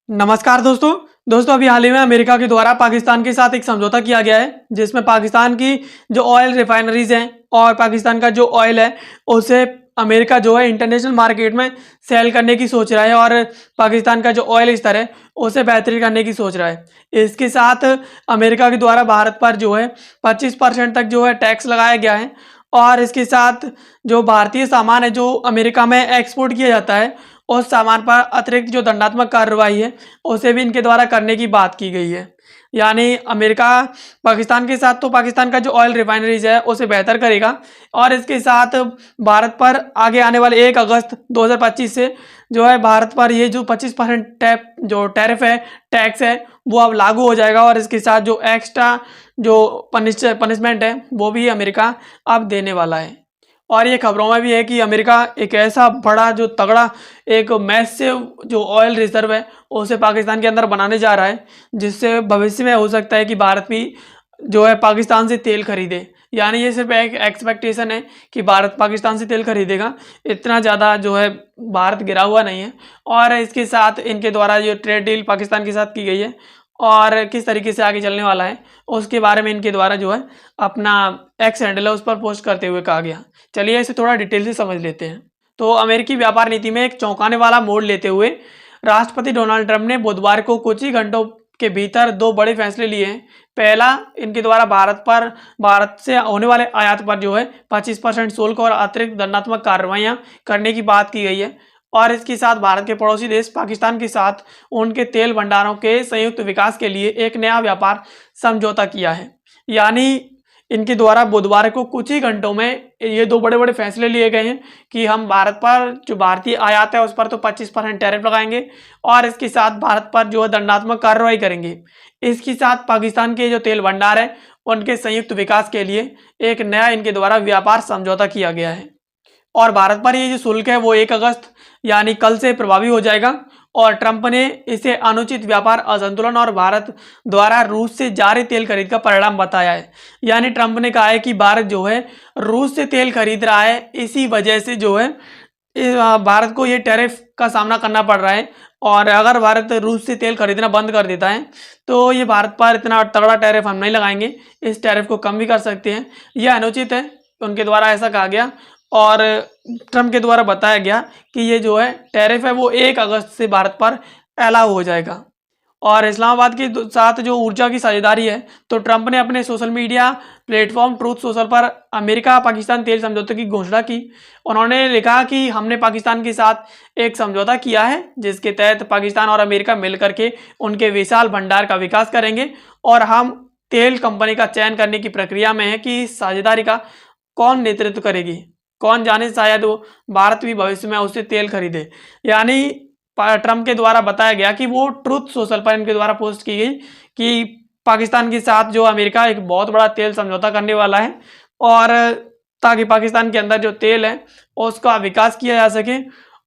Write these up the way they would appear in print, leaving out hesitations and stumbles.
नमस्कार दोस्तों अभी हाल ही में अमेरिका के द्वारा पाकिस्तान के साथ एक समझौता किया गया है जिसमें पाकिस्तान की जो ऑयल रिफाइनरीज हैं और पाकिस्तान का जो ऑयल है उसे अमेरिका जो है इंटरनेशनल मार्केट में सेल करने की सोच रहा है और पाकिस्तान का जो ऑयल स्तर है उसे बेहतरीन करने की सोच रहा है। इसके साथ अमेरिका के द्वारा भारत पर जो है 25% तक जो है टैक्स लगाया गया है और इसके साथ जो भारतीय सामान है जो अमेरिका में एक्सपोर्ट किया जाता है उस सामान पर अतिरिक्त जो दंडात्मक कार्रवाई है उसे भी इनके द्वारा करने की बात की गई है। यानी अमेरिका पाकिस्तान के साथ तो पाकिस्तान का जो ऑयल रिफाइनरीज है उसे बेहतर करेगा और इसके साथ भारत पर आगे आने वाले 1 अगस्त 2025 से जो है भारत पर ये जो 25% टैरिफ है टैक्स है वो अब लागू हो जाएगा और इसके साथ जो एक्स्ट्रा जो पनिशमेंट है वो भी अमेरिका अब देने वाला है। और ये खबरों में भी है कि अमेरिका एक ऐसा बड़ा जो तगड़ा एक मैसिव जो ऑयल रिजर्व है उसे पाकिस्तान के अंदर बनाने जा रहा है जिससे भविष्य में हो सकता है कि भारत भी जो है पाकिस्तान से तेल खरीदे। यानी ये सिर्फ एक एक्सपेक्टेशन है कि भारत पाकिस्तान से तेल खरीदेगा, इतना ज़्यादा जो है भारत गिरा हुआ नहीं है। और इसके साथ इनके द्वारा जो ट्रेड डील पाकिस्तान के साथ की गई है और किस तरीके से आगे चलने वाला है उसके बारे में इनके द्वारा जो है अपना एक्स हैंडल है उस पर पोस्ट करते हुए कहा गया। चलिए इसे थोड़ा डिटेल से समझ लेते हैं। तो अमेरिकी व्यापार नीति में एक चौंकाने वाला मोड़ लेते हुए राष्ट्रपति डोनाल्ड ट्रंप ने बुधवार को कुछ ही घंटों के भीतर 2 बड़े फैसले लिए हैं। पहला, इनके द्वारा भारत से होने वाले आयात पर जो है 25% शुल्क और अतिरिक्त दंडात्मक कार्रवाइयां करने की बात की गई है और इसके साथ भारत के पड़ोसी देश पाकिस्तान के साथ उनके तेल भंडारों के संयुक्त विकास के लिए एक नया व्यापार समझौता किया है। यानी इनके द्वारा बुधवार को कुछ ही घंटों में ये 2 बड़े बड़े फैसले लिए गए हैं कि हम भारत पर जो भारतीय आयात है उस पर तो 25% टैरिफ लगाएंगे और इसके साथ भारत पर जो है दंडात्मक कार्रवाई करेंगे। इसके साथ पाकिस्तान के जो तेल भंडार है उनके संयुक्त विकास के लिए एक नया इनके द्वारा व्यापार समझौता किया गया है और भारत पर ये जो शुल्क है वो 1 अगस्त यानी कल से प्रभावी हो जाएगा और ट्रंप ने इसे अनुचित व्यापार असंतुलन और भारत द्वारा रूस से जारी तेल खरीद का परिणाम बताया है। यानी ट्रंप ने कहा है कि भारत जो है रूस से तेल खरीद रहा है, इसी वजह से जो है भारत को ये टैरिफ का सामना करना पड़ रहा है और अगर भारत रूस से तेल खरीदना बंद कर देता है तो ये भारत पर इतना तगड़ा टैरिफ हम नहीं लगाएंगे, इस टैरिफ को कम भी कर सकते हैं। यह अनुचित है, उनके द्वारा ऐसा कहा गया और ट्रंप के द्वारा बताया गया कि ये जो है टैरिफ है वो 1 अगस्त से भारत पर अलाउ हो जाएगा। और इस्लामाबाद के साथ जो ऊर्जा की साझेदारी है तो ट्रंप ने अपने social media platform truth social पर अमेरिका पाकिस्तान तेल समझौते की घोषणा की। उन्होंने लिखा कि हमने पाकिस्तान के साथ एक समझौता किया है जिसके तहत पाकिस्तान और अमेरिका मिलकर के उनके विशाल भंडार का विकास करेंगे और हम तेल कंपनी का चयन करने की प्रक्रिया में है कि इस साझेदारी का कौन नेतृत्व करेगी, कौन जाने शायद वो भारत भी भविष्य में उससे तेल खरीदे। यानी ट्रंप के द्वारा बताया गया कि वो ट्रूथ सोशल पर इनके द्वारा पोस्ट की गई कि पाकिस्तान के साथ जो अमेरिका एक बहुत बड़ा तेल समझौता करने वाला है और ताकि पाकिस्तान के अंदर जो तेल है उसका विकास किया जा सके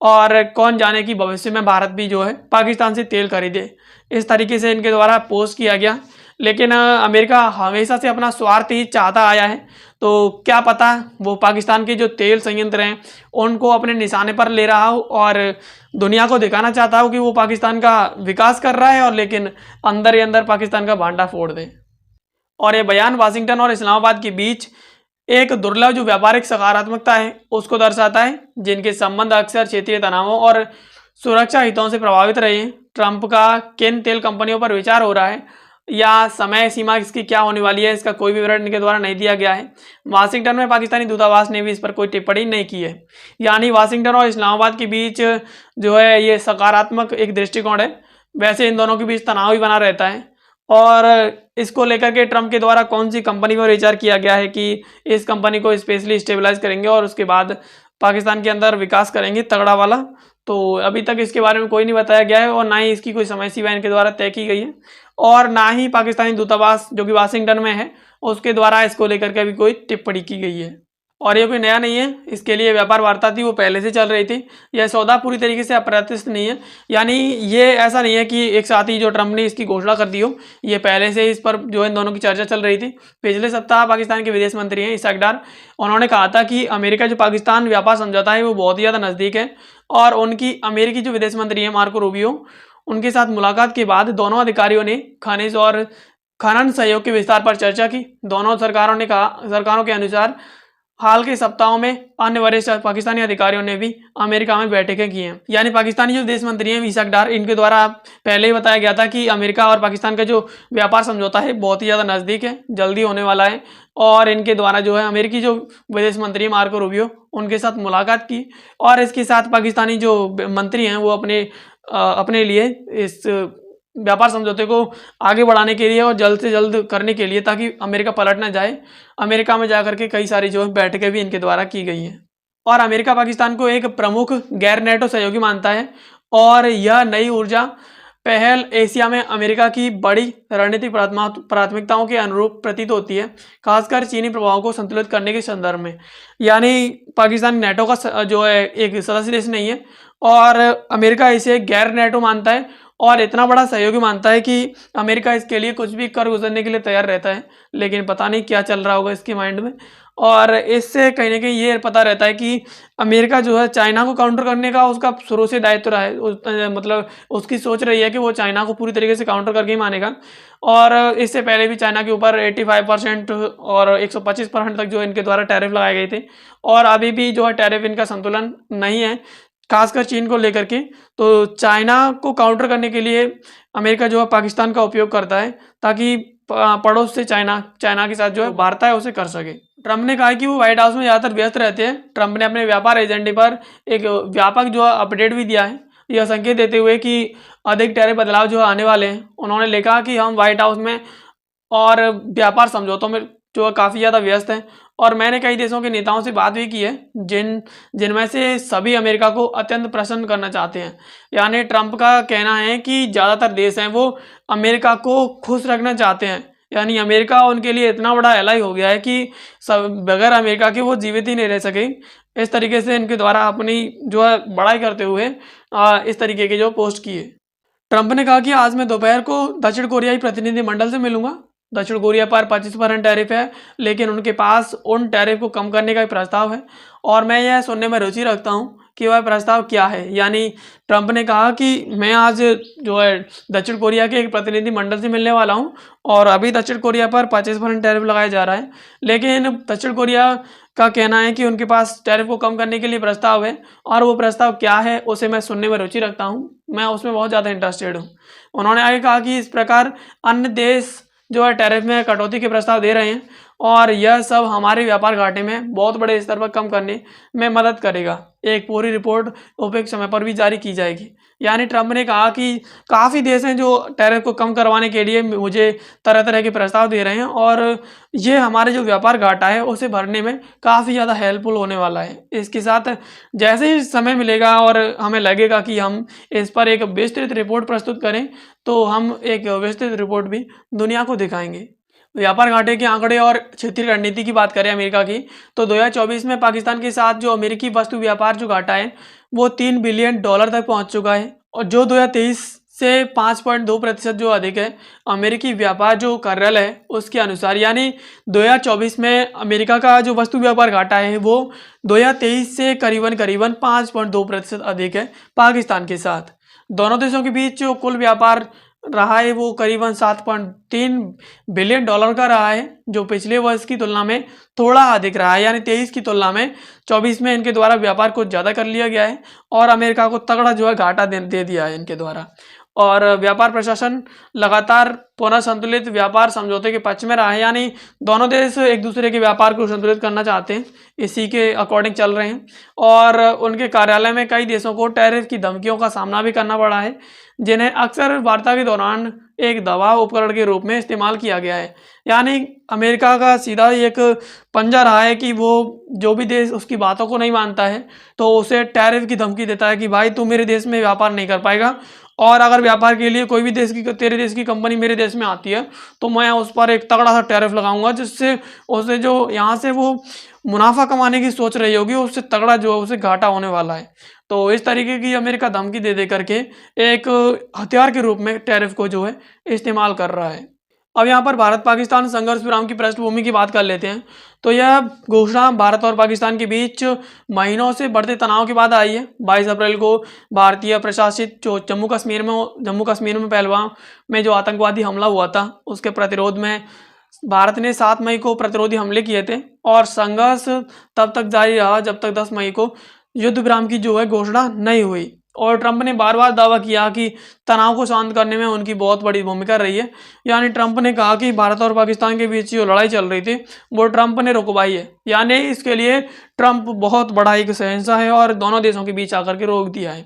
और कौन जाने कि भविष्य में भारत भी जो है पाकिस्तान से तेल खरीदे। इस तरीके से इनके द्वारा पोस्ट किया गया। लेकिन अमेरिका हमेशा से अपना स्वार्थ ही चाहता आया है, तो क्या पता वो पाकिस्तान के जो तेल संयंत्र हैं उनको अपने निशाने पर ले रहा हो और दुनिया को दिखाना चाहता हो कि वो पाकिस्तान का विकास कर रहा है और लेकिन अंदर ही अंदर पाकिस्तान का भांडा फोड़ दे। और ये बयान वाशिंगटन और इस्लामाबाद के बीच एक दुर्लभ जो व्यापारिक सकारात्मकता है उसको दर्शाता है, जिनके संबंध अक्सर क्षेत्रीय तनावों और सुरक्षा हितों से प्रभावित रहे हैं। ट्रंप का किन तेल कंपनियों पर विचार हो रहा है या समय सीमा इसकी क्या होने वाली है इसका कोई विवरण इनके द्वारा नहीं दिया गया है। वाशिंगटन में पाकिस्तानी दूतावास ने भी इस पर कोई टिप्पणी नहीं की है। यानी वाशिंगटन और इस्लामाबाद के बीच जो है ये सकारात्मक एक दृष्टिकोण है। वैसे इन दोनों के बीच तनाव ही बना रहता है और इसको लेकर के ट्रंप के द्वारा कौन सी कंपनी पर विचार किया गया है कि इस कंपनी को स्पेशली स्टेबलाइज करेंगे और उसके बाद पाकिस्तान के अंदर विकास करेंगे तगड़ा वाला, तो अभी तक इसके बारे में कोई नहीं बताया गया है और ना ही इसकी कोई समय सीमा इनके द्वारा तय की गई है और ना ही पाकिस्तानी दूतावास जो कि वाशिंगटन में है उसके द्वारा इसको लेकर के अभी कोई टिप्पणी की गई है। और ये कोई नया नहीं है, इसके लिए व्यापार वार्ता थी वो पहले से चल रही थी। यह सौदा पूरी तरीके से अप्रत्याशित नहीं है, यानी ये ऐसा नहीं है कि एक साथ ही जो ट्रंप ने इसकी घोषणा कर दी हो, ये पहले से इस पर जो इन दोनों की चर्चा चल रही थी। पिछले सप्ताह पाकिस्तान के विदेश मंत्री हैं इसहाक डार, उन्होंने कहा था कि अमेरिका जो पाकिस्तान व्यापार समझौता है वो बहुत ही ज़्यादा नज़दीक है और उनकी अमेरिकी जो विदेश मंत्री हैं मार्को रूबियो उनके साथ मुलाकात के बाद दोनों अधिकारियों ने खनिज और खनन सहयोग के विस्तार पर चर्चा की। दोनों सरकारों के अनुसार हाल के सप्ताहों में अन्य वरिष्ठ पाकिस्तानी अधिकारियों ने भी अमेरिका में बैठकें की हैं। यानी पाकिस्तानी जो देश मंत्री हैं इसाक डार, इनके द्वारा पहले ही बताया गया था कि अमेरिका और पाकिस्तान का जो व्यापार समझौता है बहुत ही ज़्यादा नज़दीक है, जल्दी होने वाला है। और इनके द्वारा जो है अमेरिकी जो विदेश मंत्री मार्को रूबियो, उनके साथ मुलाकात की और इसके साथ पाकिस्तानी जो मंत्री हैं वो अपने लिए इस व्यापार समझौते को आगे बढ़ाने के लिए और जल्द से जल्द करने के लिए, ताकि अमेरिका पलट ना जाए, अमेरिका में जाकर के कई सारी जो बैठकें भी इनके द्वारा की गई हैं। और अमेरिका पाकिस्तान को एक प्रमुख गैर नेटो सहयोगी मानता है और यह नई ऊर्जा पहल एशिया में अमेरिका की बड़ी रणनीतिक प्राथमिकताओं के अनुरूप प्रतीत होती है, खासकर चीनी प्रभाव को संतुलित करने के संदर्भ में। यानी पाकिस्तान नेटो का जो है एक सदस्य देश नहीं है और अमेरिका इसे गैर नेटो मानता है और इतना बड़ा सहयोगी मानता है कि अमेरिका इसके लिए कुछ भी कर गुजरने के लिए तैयार रहता है। लेकिन पता नहीं क्या चल रहा होगा इसके माइंड में। और इससे कहीं ना कहीं ये पता रहता है कि अमेरिका जो है चाइना को काउंटर करने का उसका शुरू से दायित्व रहा है। मतलब उसकी सोच रही है कि वो चाइना को पूरी तरीके से काउंटर करके ही मानेगा। और इससे पहले भी चाइना के ऊपर 85% और 125% तक जो इनके द्वारा टैरिफ लगाए गए थे और अभी भी जो है टैरिफ इनका संतुलन नहीं है, खासकर चीन को लेकर के। तो चाइना को काउंटर करने के लिए अमेरिका जो है पाकिस्तान का उपयोग करता है, ताकि पड़ोस से चाइना के साथ जो है वार्ता है उसे कर सके। ट्रंप ने कहा कि वो व्हाइट हाउस में ज़्यादातर व्यस्त रहते हैं। ट्रंप ने अपने व्यापार एजेंडे पर एक व्यापक जो है अपडेट भी दिया है, यह संकेत देते हुए कि अधिक टैरिफ बदलाव जो आने वाले हैं। उन्होंने लिखा कि हम व्हाइट हाउस में और व्यापार समझौतों में जो काफ़ी ज़्यादा व्यस्त हैं और मैंने कई देशों के नेताओं से बात भी की है जिनमें से सभी अमेरिका को अत्यंत प्रसन्न करना चाहते हैं। यानी ट्रंप का कहना है कि ज़्यादातर देश हैं वो अमेरिका को खुश रखना चाहते हैं। यानी अमेरिका उनके लिए इतना बड़ा एलाई हो गया है कि सब बगैर अमेरिका के वो जीवित ही नहीं रह सके। इस तरीके से इनके द्वारा अपनी जो है बड़ाई करते हुए इस तरीके की जो पोस्ट की है। ट्रंप ने कहा कि आज मैं दोपहर को दक्षिण कोरियाई प्रतिनिधिमंडल से मिलूंगा। दक्षिण कोरिया पर 25% टैरिफ है, लेकिन उनके पास उन टैरिफ को कम करने का एक प्रस्ताव है और मैं यह सुनने में रुचि रखता हूं कि वह प्रस्ताव क्या है। यानी ट्रंप ने कहा कि मैं आज जो है दक्षिण कोरिया के एक प्रतिनिधि मंडल से मिलने वाला हूं और अभी दक्षिण कोरिया पर 25% टैरिफ लगाया जा रहा है, लेकिन दक्षिण कोरिया का कहना है कि उनके पास टैरिफ को कम करने के लिए प्रस्ताव है और वो प्रस्ताव क्या है उसे मैं सुनने में रुचि रखता हूँ, मैं उसमें बहुत ज़्यादा इंटरेस्टेड हूँ। उन्होंने आगे कहा कि इस प्रकार अन्य देश जो है टैरिफ में कटौती के प्रस्ताव दे रहे हैं और यह सब हमारे व्यापार घाटे में बहुत बड़े स्तर पर कम करने में मदद करेगा। एक पूरी रिपोर्ट ओपेक समय पर भी जारी की जाएगी। यानी ट्रंप ने कहा कि काफ़ी देश हैं जो टैरिफ को कम करवाने के लिए मुझे तरह तरह के प्रस्ताव दे रहे हैं और ये हमारे जो व्यापार घाटा है उसे भरने में काफ़ी ज़्यादा हेल्पफुल होने वाला है। इसके साथ जैसे ही समय मिलेगा और हमें लगेगा कि हम इस पर एक विस्तृत रिपोर्ट प्रस्तुत करें तो हम एक विस्तृत रिपोर्ट भी दुनिया को दिखाएंगे। व्यापार घाटे के आंकड़े और क्षेत्रीय रणनीति की बात करें अमेरिका की, तो 2024 में पाकिस्तान के साथ जो अमेरिकी वस्तु व्यापार जो घाटा है वो $3 बिलियन तक पहुंच चुका है और जो 2023 से 5.2% जो अधिक है अमेरिकी व्यापार जो कार्यालय है उसके अनुसार। यानी 2024 में अमेरिका का जो वस्तु व्यापार घाटा है वो 2023 से करीबन 5.2% अधिक है पाकिस्तान के साथ। दोनों देशों के बीच जो कुल व्यापार रहा है वो करीबन $7.3 बिलियन का रहा है, जो पिछले वर्ष की तुलना में थोड़ा अधिक रहा है। यानी 23 की तुलना में 24 में इनके द्वारा व्यापार को ज़्यादा कर लिया गया है और अमेरिका को तगड़ा जो है घाटा दे दिया है इनके द्वारा। और व्यापार प्रशासन लगातार पुनः संतुलित व्यापार समझौते के पक्ष में रहा है। यानी दोनों देश एक दूसरे के व्यापार को संतुलित करना चाहते हैं, इसी के अकॉर्डिंग चल रहे हैं। और उनके कार्यालय में कई देशों को टैरिफ की धमकियों का सामना भी करना पड़ा है, जिन्हें अक्सर वार्ता के दौरान एक दबाव उपकरण के रूप में इस्तेमाल किया गया है। यानी अमेरिका का सीधा एक पंजा रहा है कि वो जो भी देश उसकी बातों को नहीं मानता है तो उसे टैरिफ की धमकी देता है कि भाई तू मेरे देश में व्यापार नहीं कर पाएगा, और अगर व्यापार के लिए कोई भी तेरे देश की कंपनी मेरे देश में आती है तो मैं उस पर एक तगड़ा सा टैरिफ लगाऊंगा, जिससे उसे जो यहाँ से वो मुनाफा कमाने की सोच रही होगी उससे तगड़ा जो है उसे घाटा होने वाला है। तो इस तरीके की अमेरिका धमकी दे करके एक हथियार के रूप में टैरिफ को जो है इस्तेमाल कर रहा है। अब यहाँ पर भारत पाकिस्तान संघर्ष विराम की पृष्ठभूमि की बात कर लेते हैं। तो यह घोषणा भारत और पाकिस्तान के बीच महीनों से बढ़ते तनाव के बाद आई है। 22 अप्रैल को भारतीय प्रशासित जो जम्मू कश्मीर में पहलगाम में जो आतंकवादी हमला हुआ था, उसके प्रतिरोध में भारत ने 7 मई को प्रतिरोधी हमले किए थे और संघर्ष तब तक जारी रहा जब तक 10 मई को युद्ध विराम की जो है घोषणा नहीं हुई। और ट्रंप ने बार बार दावा किया कि तनाव को शांत करने में उनकी बहुत बड़ी भूमिका रही है। यानी ट्रंप ने कहा कि भारत और पाकिस्तान के बीच जो लड़ाई चल रही थी वो ट्रंप ने रुकवाई है। यानी इसके लिए ट्रंप बहुत बड़ा एक शहंशाह है और दोनों देशों के बीच आकर के रोक दिया है।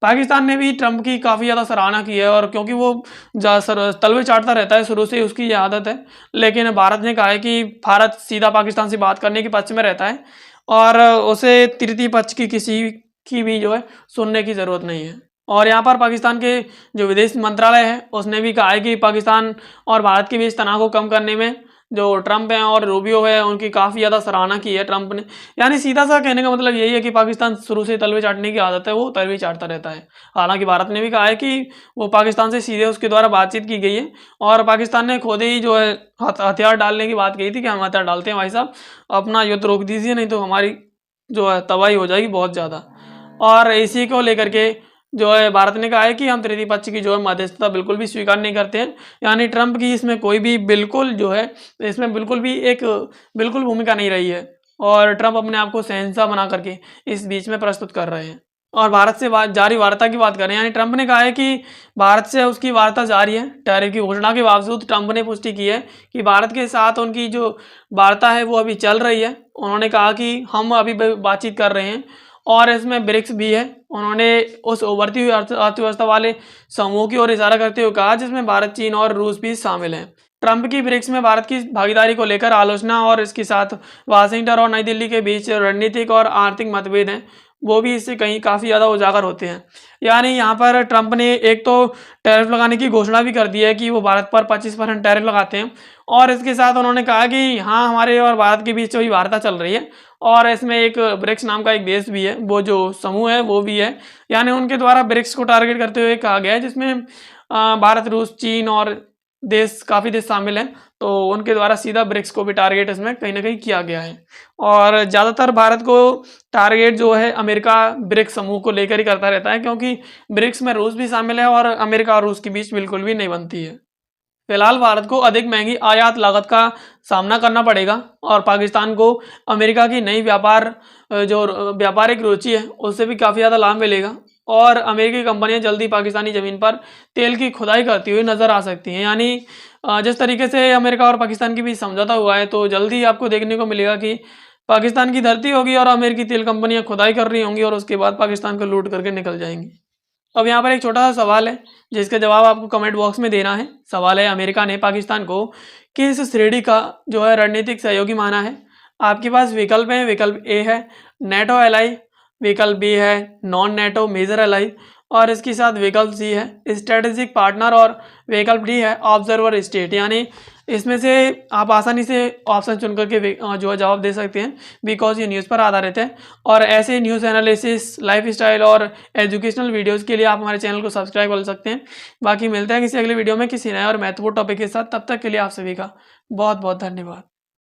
पाकिस्तान ने भी ट्रंप की काफ़ी ज़्यादा सराहना की है और क्योंकि वो तलवे चाटता रहता है, शुरू से उसकी ये आदत है। लेकिन भारत ने कहा है कि भारत सीधा पाकिस्तान से बात करने के पक्ष में रहता है और उसे तृतीय पक्ष की किसी की भी जो है सुनने की ज़रूरत नहीं है। और यहाँ पर पाकिस्तान के जो विदेश मंत्रालय है उसने भी कहा है कि पाकिस्तान और भारत के बीच तनाव को कम करने में जो ट्रंप हैं और रूबियो है उनकी काफ़ी ज़्यादा सराहना की है ट्रंप ने। यानी सीधा सा कहने का मतलब यही है कि पाकिस्तान शुरू से तलवे चाटने की आदत है, वो तलवे चाटता रहता है। हालांकि भारत ने भी कहा है कि वो पाकिस्तान से सीधे उसके द्वारा बातचीत की गई है और पाकिस्तान ने खुद ही जो है हथियार डालने की बात कही थी कि हम हथियार डालते हैं भाई साहब, अपना युद्ध रोक दीजिए नहीं तो हमारी जो है तबाही हो जाएगी बहुत ज़्यादा। और इसी को लेकर के जो है भारत ने कहा है कि हम तृतीय पक्ष की जो है मध्यस्थता बिल्कुल भी स्वीकार नहीं करते हैं। यानी ट्रंप की इसमें कोई भी बिल्कुल जो है इसमें बिल्कुल भी एक बिल्कुल भूमिका नहीं रही है और ट्रंप अपने आप को शहंशाह बना करके इस बीच में प्रस्तुत कर रहे हैं। और भारत से जारी वार्ता की बात करें, यानी ट्रंप ने कहा है कि भारत से उसकी वार्ता जारी है। टैरिफ की घोषणा के बावजूद ट्रंप ने पुष्टि की है कि भारत के साथ उनकी जो वार्ता है वो अभी चल रही है। उन्होंने कहा कि हम अभी बातचीत कर रहे हैं और इसमें ब्रिक्स भी है। उन्होंने उस उभरती हुई अर्थव्यवस्था वाले समूह की ओर इशारा करते हुए कहा जिसमें भारत, चीन और रूस भी शामिल हैं। ट्रंप की ब्रिक्स में भारत की भागीदारी को लेकर आलोचना और इसके साथ वाशिंगटन और नई दिल्ली के बीच रणनीतिक और आर्थिक मतभेद हैं, वो भी इससे कहीं काफ़ी ज़्यादा उजागर होते हैं। यानी यहाँ पर ट्रंप ने एक तो टैरिफ लगाने की घोषणा भी कर दी है कि वो भारत पर 25% टैरिफ लगाते हैं और इसके साथ उन्होंने कहा कि हाँ, हमारे और भारत के बीच वही वार्ता चल रही है और इसमें एक ब्रिक्स नाम का एक देश भी है, वो जो समूह है वो भी है। यानी उनके द्वारा ब्रिक्स को टारगेट करते हुए कहा गया है जिसमें भारत, रूस, चीन और काफ़ी देश शामिल हैं। तो उनके द्वारा सीधा ब्रिक्स को भी टारगेट इसमें कहीं ना कहीं किया गया है और ज़्यादातर भारत को टारगेट जो है अमेरिका ब्रिक्स समूह को लेकर ही करता रहता है, क्योंकि ब्रिक्स में रूस भी शामिल है और अमेरिका और रूस के बीच बिल्कुल भी नहीं बनती है। फिलहाल भारत को अधिक महंगी आयात लागत का सामना करना पड़ेगा और पाकिस्तान को अमेरिका की नई जो व्यापारिक रुचि है उससे भी काफ़ी ज़्यादा लाभ मिलेगा और अमेरिकी कंपनियां जल्दी पाकिस्तानी ज़मीन पर तेल की खुदाई करती हुई नज़र आ सकती हैं। यानी जिस तरीके से अमेरिका और पाकिस्तान के बीच समझौता हुआ है तो जल्दी आपको देखने को मिलेगा कि पाकिस्तान की धरती होगी और अमेरिकी तेल कंपनियां खुदाई कर रही होंगी और उसके बाद पाकिस्तान को लूट करके निकल जाएंगी। अब यहाँ पर एक छोटा सा सवाल है जिसका जवाब आपको कमेंट बॉक्स में देना है। सवाल है, अमेरिका ने पाकिस्तान को किस श्रेणी का जो है रणनीतिक सहयोगी माना है? आपके पास विकल्प है। विकल्प ए है नेटो एलाई, विकल्प बी है नॉन नेटो मेजर एलाई और इसके साथ विकल्प सी है स्ट्रेटेजिक पार्टनर और विकल्प डी है ऑब्जर्वर स्टेट। यानी इसमें से आप आसानी से ऑप्शन चुन करके जो है जवाब दे सकते हैं बिकॉज ये न्यूज़ पर आधारित है और ऐसे न्यूज़ एनालिसिस, लाइफ स्टाइल और एजुकेशनल वीडियोस के लिए आप हमारे चैनल को सब्सक्राइब कर सकते हैं। बाकी मिलते हैं किसी अगले वीडियो में किसी नए और महत्वपूर्ण टॉपिक के साथ। तब तक के लिए आप सभी का बहुत बहुत धन्यवाद।